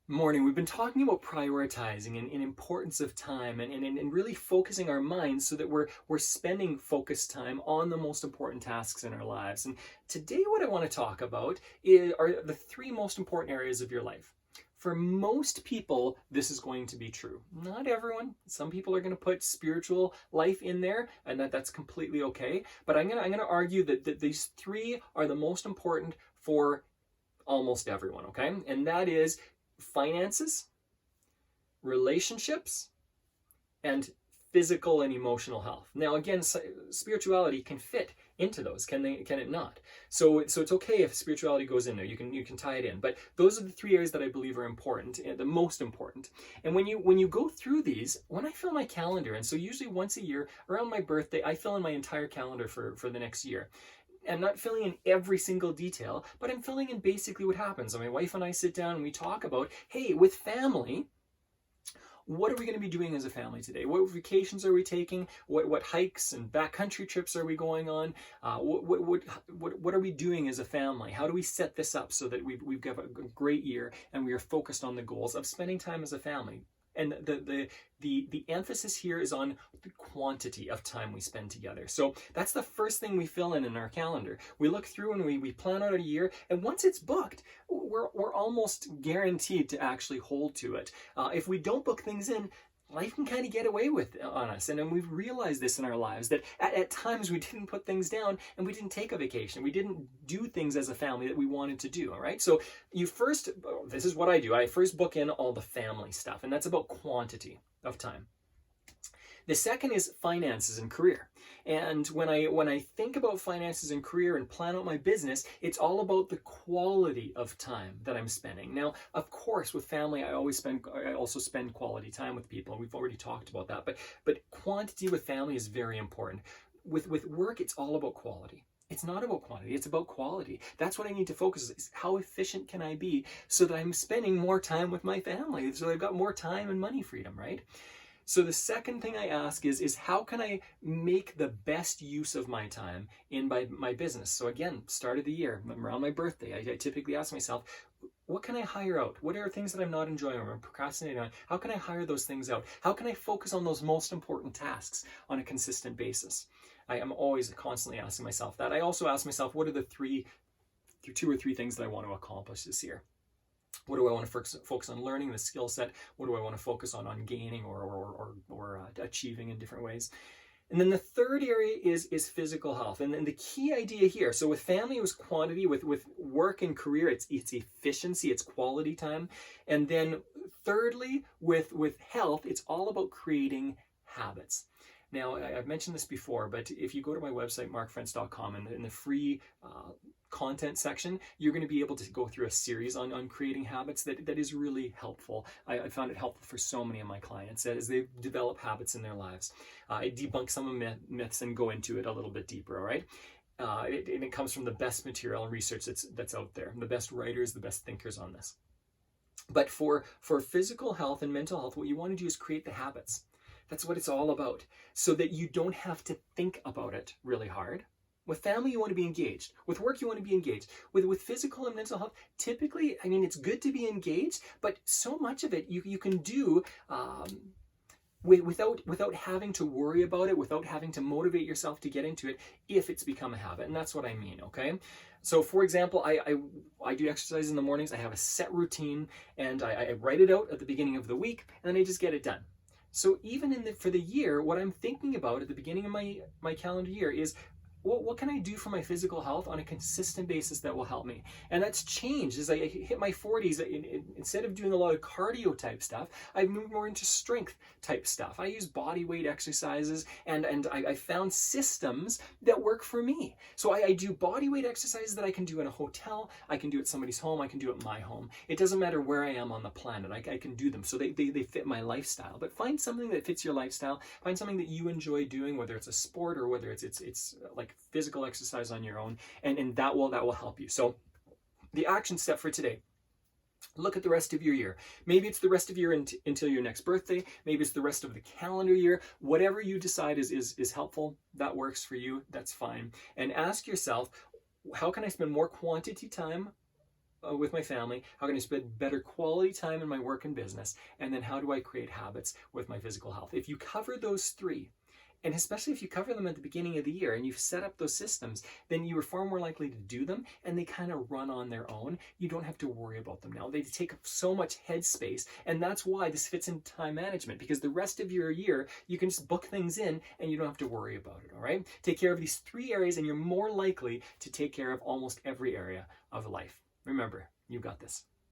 Morning. We've been talking about prioritizing and importance of time and really focusing our minds so that we're spending focused time on the most important tasks in our lives. And today what I want to talk about are the three most important areas of your life. For most people, this is going to be true. Not everyone. Some people are going to put spiritual life in there, and that's completely okay. But I'm gonna argue that these three are the most important for almost everyone, okay? And that is finances, relationships, and physical and emotional health. Now, again, spirituality can fit into those. Can it not? So it's okay if spirituality goes in there. You can tie it in. But those are the three areas that I believe are important, the most important. And when you go through these, when I fill my calendar, and so usually once a year around my birthday, I fill in my entire calendar for the next year. I'm not filling in every single detail, but I'm filling in basically what happens. So my wife and I sit down and we talk about, hey, with family, what are we going to be doing as a family today? What vacations are we taking? What hikes and backcountry trips are we going on? What are we doing as a family? How do we set this up so that we've got a great year and we are focused on the goals of spending time as a family? And the emphasis here is on the quantity of time we spend together. So that's the first thing we fill in our calendar. We look through and we plan out a year, and once it's booked, we're almost guaranteed to actually hold to it. If we don't book things in, life can kind of get away with on us. And then we've realized this in our lives that at times we didn't put things down and we didn't take a vacation. We didn't do things as a family that we wanted to do. All right. So this is what I do. I first book in all the family stuff, and that's about quantity of time. The second is finances and career. And when I think about finances and career and plan out my business, it's all about the quality of time that I'm spending. Now, of course, with family, I also spend quality time with people. We've already talked about that, but quantity with family is very important. With work, it's all about quality. It's not about quantity, it's about quality. That's what I need to focus on, is how efficient can I be so that I'm spending more time with my family, so I've got more time and money freedom, right? So the second thing I ask is how can I make the best use of my time in my business? So again, start of the year, around my birthday, I typically ask myself, what can I hire out? What are things that I'm not enjoying or I'm procrastinating on? How can I hire those things out? How can I focus on those most important tasks on a consistent basis? I am always constantly asking myself that. I also ask myself, what are the two or three things that I want to accomplish this year? What do I want to focus on learning, the skill set? What do I want to focus on gaining or achieving in different ways? And then the third area is physical health. And then the key idea here, so with family, it was quantity. With work and career, it's efficiency, it's quality time. And then thirdly, with health, it's all about creating habits. Now, I've mentioned this before, but if you go to my website, markfrentz.com, and in the free content section, you're going to be able to go through a series on creating habits that is really helpful. I found it helpful for so many of my clients as they develop habits in their lives. I debunk some of myths and go into it a little bit deeper, all right? It comes from the best material and research that's out there, the best writers, the best thinkers on this. But for physical health and mental health, what you want to do is create the habits. That's what it's all about, so that you don't have to think about it really hard. With family, you want to be engaged. With work, you want to be engaged. With physical and mental health, typically, I mean, it's good to be engaged, but so much of it you can do without having to worry about it, without having to motivate yourself to get into it, if it's become a habit. And that's what I mean, okay? So for example, I do exercise in the mornings. I have a set routine, and I write it out at the beginning of the week, and then I just get it done. So even for the year, what I'm thinking about at the beginning of my calendar year is, what can I do for my physical health on a consistent basis that will help me? And that's changed as I hit my 40s. Instead of doing a lot of cardio type stuff, I've moved more into strength type stuff. I use body weight exercises, and I found systems that work for me. So I do body weight exercises that I can do in a hotel, I can do at somebody's home, I can do at my home. It doesn't matter where I am on the planet, I can do them. So they fit my lifestyle. But find something that fits your lifestyle. Find something that you enjoy doing, whether it's a sport or whether it's like physical exercise on your own, and that will help you. So the action step for today: look at the rest of your year. Maybe it's the rest of your year until your next birthday. Maybe it's the rest of the calendar year. Whatever you decide is helpful, that works for you, that's fine. And ask yourself, how can I spend more quantity time with my family? How can I spend better quality time in my work and business? And then how do I create habits with my physical health? If you cover those three, and especially if you cover them at the beginning of the year and you've set up those systems, then you are far more likely to do them and they kind of run on their own. You don't have to worry about them now. They take up so much headspace, and that's why this fits into time management, because the rest of your year, you can just book things in and you don't have to worry about it, all right? Take care of these three areas and you're more likely to take care of almost every area of life. Remember, you got this.